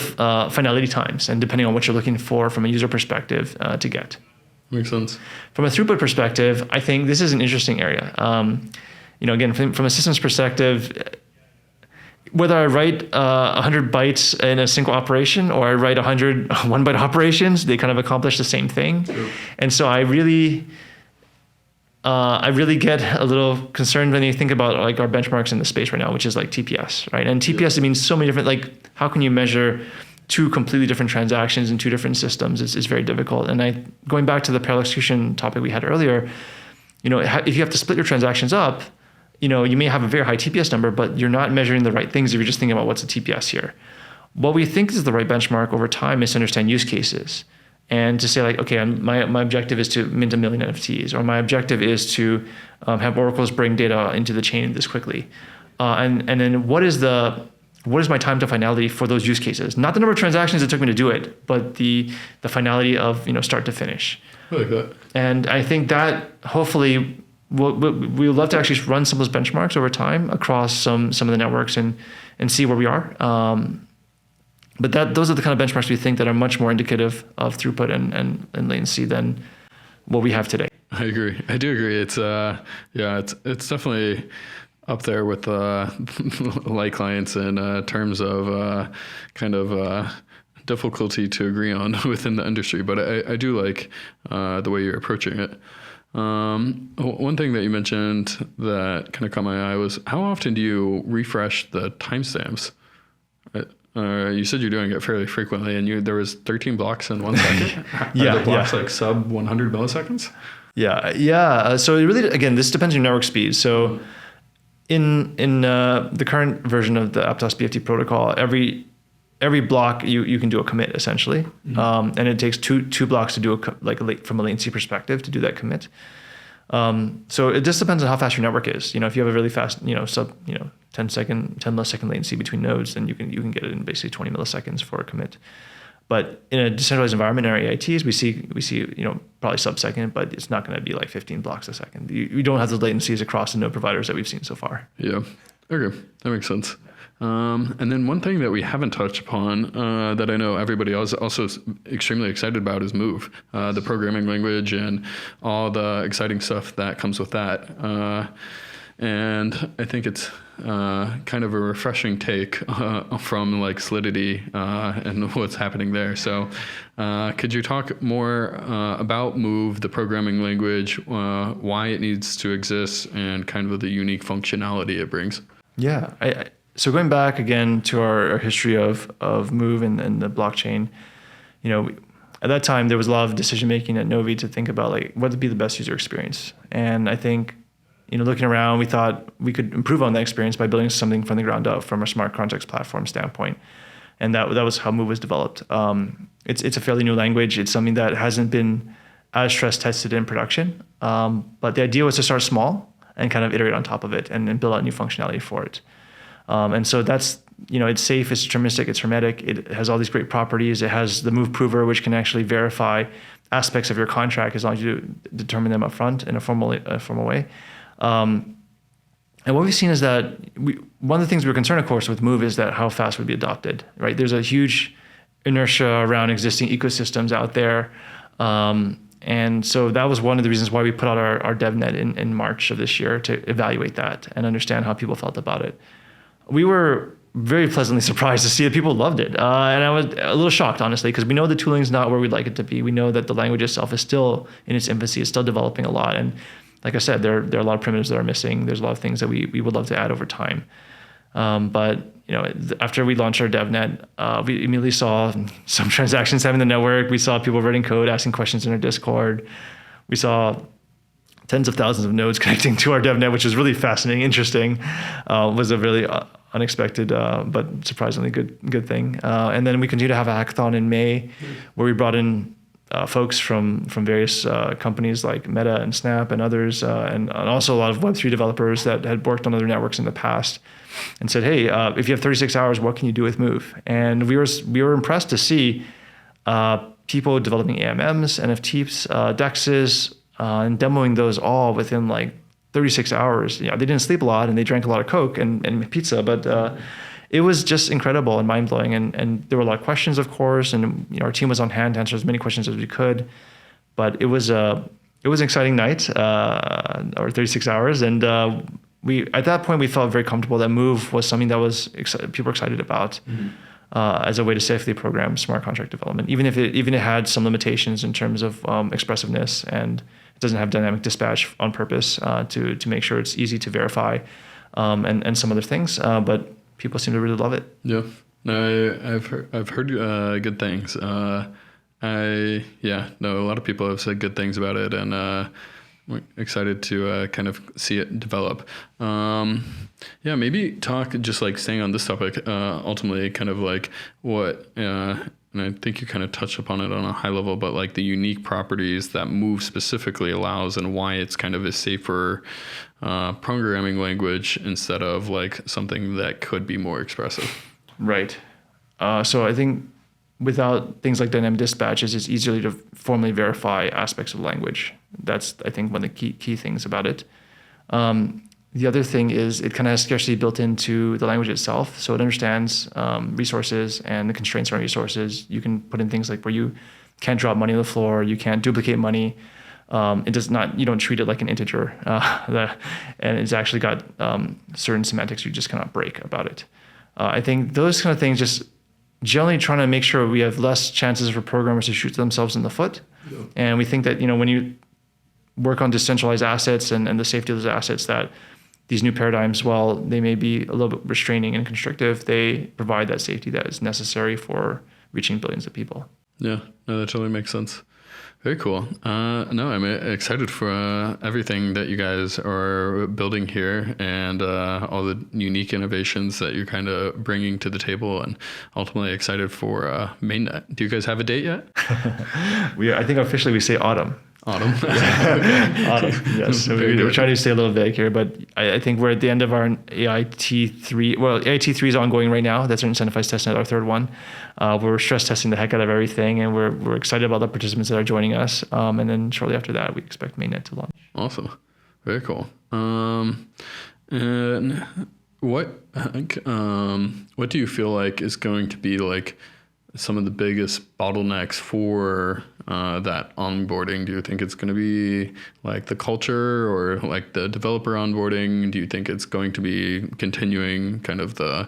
finality times, and depending on what you're looking for from a user perspective to get. Makes sense. From a throughput perspective, I think this is an interesting area. Again, from a systems perspective, whether I write 100 bytes in a single operation or I write 100 1-byte operations, they kind of accomplish the same thing. True. And so I really I really get a little concerned when you think about like our benchmarks in the space right now, which is like TPS, right? And TPS, it means so many different, like how can you measure two completely different transactions in two different systems is very difficult. And going back to the parallel execution topic we had earlier, if you have to split your transactions up, you may have a very high TPS number, but you're not measuring the right things if you're just thinking about what's the TPS here. What we think is the right benchmark over time is to understand use cases and to say like, okay, my objective is to mint 1 million NFTs, or my objective is to have oracles bring data into the chain this quickly. And then what is my time to finality for those use cases? Not the number of transactions it took me to do it, but the finality of start to finish. I like that. And I think that hopefully we would love to actually run some of those benchmarks over time across some of the networks and see where we are. But those are the kind of benchmarks we think that are much more indicative of throughput and latency than what we have today. I agree. I do agree. It's it's definitely up there with light clients in terms of difficulty to agree on within the industry. But I do like the way you're approaching it. One thing that you mentioned that kind of caught my eye was how often do you refresh the timestamps? You said you're doing it fairly frequently, and there was 13 blocks in 1 second. Yeah, Are the blocks like sub 100 milliseconds? Yeah. So it really, again, this depends on your network speed. So in the current version of the Aptos BFT protocol, every block you can do a commit essentially, and it takes two blocks to do from a latency perspective to do that commit. So it just depends on how fast your network is. If you have a really fast, sub 10 millisecond latency between nodes, then you can get it in basically 20 milliseconds for a commit. But in a decentralized environment in our AITs, we see probably sub-second, but it's not going to be like 15 blocks a second. You don't have the latencies across the node providers that we've seen so far. Yeah. Okay, that makes sense. And then one thing that we haven't touched upon that I know everybody else also is extremely excited about is Move, the programming language and all the exciting stuff that comes with that. And I think it's kind of a refreshing take from like Solidity and what's happening there. So could you talk more about Move, the programming language, why it needs to exist, and kind of the unique functionality it brings? Yeah. So going back again to our history of Move and the blockchain, at that time there was a lot of decision making at Novi to think about like what would be the best user experience. And I think looking around, we thought we could improve on that experience by building something from the ground up from a smart contracts platform standpoint. And that was how Move was developed. It's a fairly new language. It's something that hasn't been as stress tested in production. But the idea was to start small and kind of iterate on top of it and build out new functionality for it. And so that's, it's safe, it's deterministic, it's hermetic. It has all these great properties. It has the Move prover, which can actually verify aspects of your contract as long as you determine them up front in a formal way. And what we've seen is that one of the things we're concerned, of course, with Move is that how fast would be adopted, right? There's a huge inertia around existing ecosystems out there. And so that was one of the reasons why we put out our DevNet in March of this year to evaluate that and understand how people felt about it. We were very pleasantly surprised to see that people loved it. And I was a little shocked, honestly, because we know the tooling is not where we'd like it to be. We know that the language itself is still in its infancy. It's still developing a lot. And like I said, there are a lot of primitives that are missing. There's a lot of things that we would love to add over time. But after we launched our DevNet, we immediately saw some transactions having the network. We saw people writing code, asking questions in our Discord. We saw tens of thousands of nodes connecting to our DevNet, which was really fascinating, interesting. Was a really unexpected but surprisingly good thing. And then we continued to have a hackathon in May, where we brought in folks from various companies like Meta and Snap and others, and also a lot of Web3 developers that had worked on other networks in the past, and said, hey, if you have 36 hours, what can you do with Move? And we were impressed to see people developing AMMs, NFTs, DEXs, and demoing those all within like 36 hours. They didn't sleep a lot and they drank a lot of Coke and pizza, but it was just incredible and mind-blowing. And there were a lot of questions, of course, and our team was on hand to answer as many questions as we could. But it was an exciting night, or 36 hours. And at that point, we felt very comfortable that Move was something that people were excited about as a way to safely program smart contract development, even if it had some limitations in terms of expressiveness and doesn't have dynamic dispatch on purpose to make sure it's easy to verify, and some other things. But people seem to really love it. Yeah, no, I've heard good things. A lot of people have said good things about it, and we're excited to kind of see it develop. Maybe talk, just like staying on this topic, ultimately kind of like what, and I think you kind of touched upon it on a high level, but like the unique properties that Move specifically allows and why it's kind of a safer programming language instead of like something that could be more expressive. Right. So I think without things like dynamic dispatches, it's easier to formally verify aspects of language. That's, I think, one of the key things about it. The other thing is it kind of has scarcity built into the language itself. So it understands resources and the constraints around resources. You can put in things like where you can't drop money on the floor, you can't duplicate money. It does not, you don't treat it like an integer. And it's actually got certain semantics you just cannot break about it. I think those kind of things, just generally trying to make sure we have less chances for programmers to shoot themselves in the foot. Yeah. And we think that, when you work on decentralized assets and the safety of those assets, that these new paradigms, while they may be a little bit restraining and constrictive, they provide that safety that is necessary for reaching billions of people. Yeah, no, that totally makes sense. Very cool. I'm excited for everything that you guys are building here and all the unique innovations that you're kind of bringing to the table, and ultimately excited for mainnet. Do you guys have a date yet? I think officially we say autumn. Autumn. Okay. Autumn. Yes. So we're trying to stay a little vague here, but I think we're at the end of our AIT3. Well, AIT3 is ongoing right now. That's our incentivized testnet, our third one. We're stress testing the heck out of everything, and we're excited about the participants that are joining us. And then shortly after that, we expect mainnet to launch. Awesome. Very cool. And what do you feel like is going to be like some of the biggest bottlenecks for that onboarding? Do you think it's going to be like the culture or like the developer onboarding? Do you think it's going to be continuing kind of the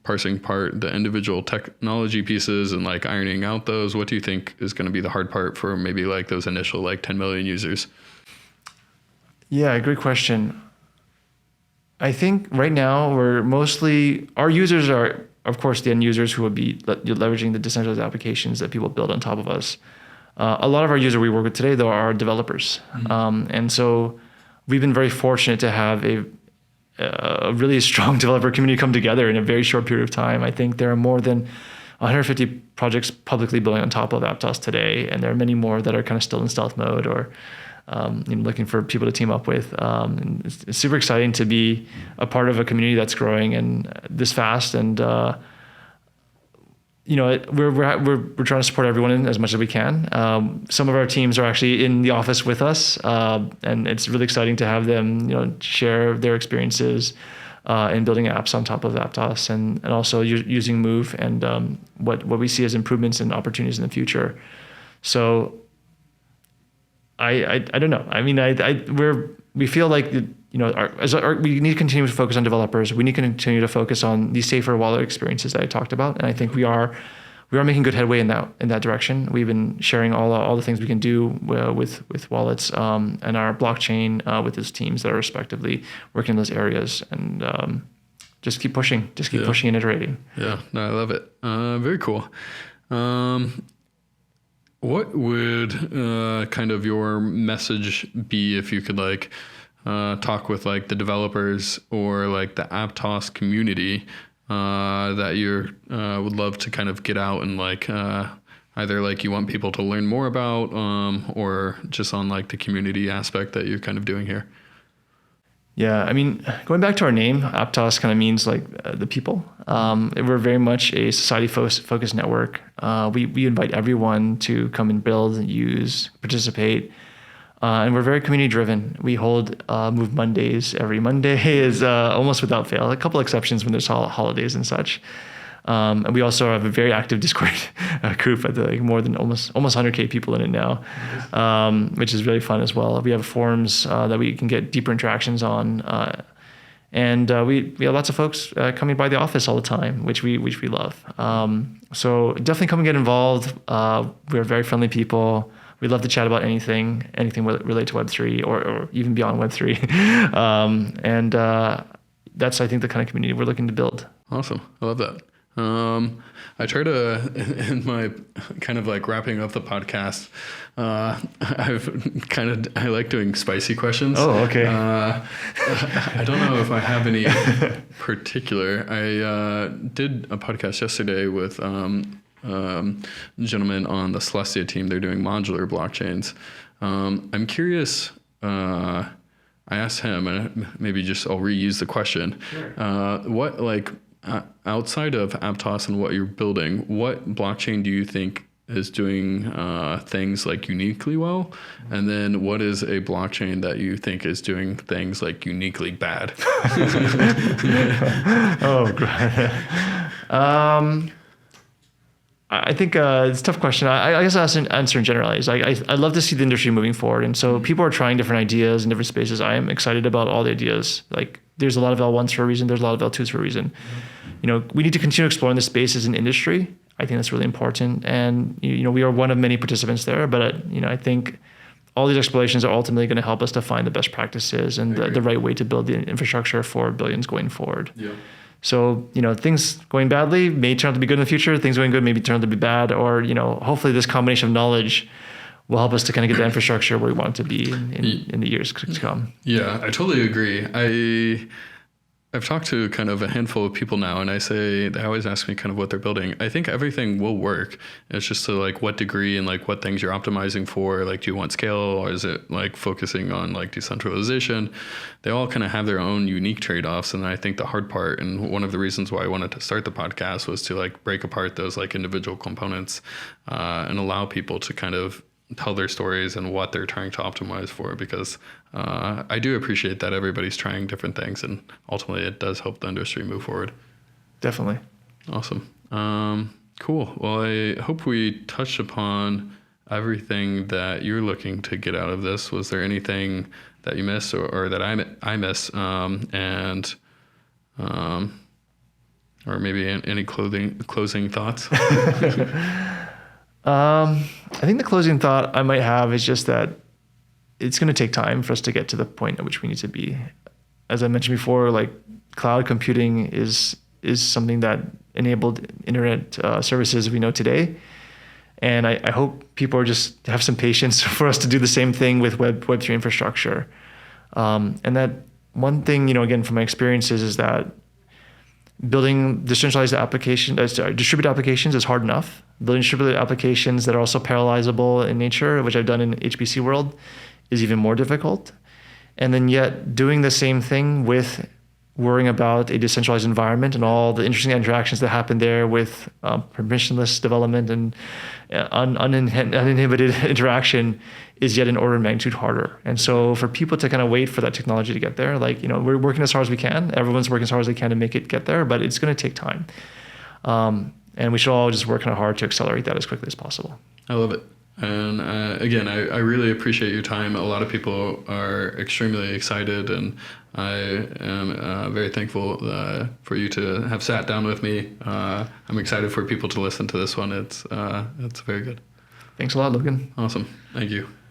parsing part, the individual technology pieces and like ironing out those? What do you think is going to be the hard part for maybe like those initial like 10 million users? Yeah, great question. I think right now our users are, of course, the end users who will be leveraging the decentralized applications that people build on top of us. A lot of our users we work with today, though, are developers. Mm-hmm. And so we've been very fortunate to have a really strong developer community come together in a very short period of time. I think there are more than 150 projects publicly building on top of Aptos today, and there are many more that are kind of still in stealth mode or looking for people to team up with. And it's super exciting to be a part of a community that's growing and this fast. And we're trying to support everyone as much as we can. Some of our teams are actually in the office with us, and it's really exciting to have them, share their experiences in building apps on top of Aptos, and also using Move and what we see as improvements and opportunities in the future. So I don't know. I mean, we feel like we need to continue to focus on developers. We need to continue to focus on these safer wallet experiences that I talked about, and I think we are making good headway in that direction. We've been sharing all the things we can do with wallets and our blockchain with those teams that are respectively working in those areas, and just keep pushing, pushing and iterating. Yeah, no, I love it. Very cool. What would kind of your message be if you could like talk with like the developers or like the Aptos community that you would love to kind of get out and like either like you want people to learn more about or just on like the community aspect that you're kind of doing here? Yeah, I mean, going back to our name, Aptos kind of means like the people. We're very much a society-focused network. We invite everyone to come and build, use, participate, and we're very community-driven. We hold Move Mondays. Every Monday is almost without fail. A couple exceptions when there's holidays and such. And we also have a very active Discord group with like more than almost 100K people in it now, which is really fun as well. We have forums that we can get deeper interactions on, and we have lots of folks coming by the office all the time, which we love. So definitely come and get involved. We're very friendly people. We'd love to chat about anything related to Web3 or even beyond Web3. That's, I think, the kind of community we're looking to build. Awesome. I love that. I try to, in my kind of like wrapping up the podcast, I like doing spicy questions. Oh, okay. I don't know if I have any particular. I did a podcast yesterday with a gentleman on the Celestia team. They're doing modular blockchains. I'm curious. I asked him, and maybe just I'll reuse the question. Sure. What outside of Aptos and what you're building, what blockchain do you think is doing things like uniquely well? And then what is a blockchain that you think is doing things like uniquely bad? Oh, great. I think it's a tough question. I guess I'll answer in generalities. I love to see the industry moving forward. And so people are trying different ideas in different spaces. I am excited about all the ideas. Like there's a lot of L1s for a reason. There's a lot of L2s for a reason. We need to continue exploring the space as an industry. I think that's really important. And, we are one of many participants there. But, I think all these explorations are ultimately going to help us to find the best practices and the right way to build the infrastructure for billions going forward. Yeah. So, things going badly may turn out to be good in the future. Things going good maybe turn out to be bad. Or, hopefully this combination of knowledge will help us to kind of get the infrastructure where we want it to be in the years to come. Yeah, I totally agree. I've talked to kind of a handful of people now, and they always ask me kind of what they're building. I think everything will work. It's just to like what degree and like what things you're optimizing for. Like, do you want scale, or is it like focusing on like decentralization? They all kind of have their own unique trade-offs. And I think the hard part, and one of the reasons why I wanted to start the podcast, was to like break apart those like individual components and allow people to kind of tell their stories and what they're trying to optimize for, because I do appreciate that everybody's trying different things, and ultimately it does help the industry move forward. Definitely. Awesome. Cool. Well, I hope we touched upon everything that you're looking to get out of this. Was there anything that you missed or that I miss? Or maybe any closing thoughts? I think the closing thought I might have is just that it's going to take time for us to get to the point at which we need to be. As I mentioned before, like cloud computing is something that enabled internet services we know today. And I hope people just have some patience for us to do the same thing with Web3 infrastructure. And that one thing, again, from my experiences is that building distributed applications is hard enough. Building distributed applications that are also parallelizable in nature, which I've done in HPC world, is even more difficult. And then yet doing the same thing with worrying about a decentralized environment and all the interesting interactions that happen there with permissionless development and uninhibited interaction is yet an order of magnitude harder. And so for people to kind of wait for that technology to get there, we're working as hard as we can. Everyone's working as hard as they can to make it get there, but it's going to take time. And we should all just work kind of hard to accelerate that as quickly as possible. I love it. And again, I really appreciate your time. A lot of people are extremely excited, and I am very thankful for you to have sat down with me. I'm excited for people to listen to this one. It's very good. Thanks a lot, Logan. Awesome. Thank you.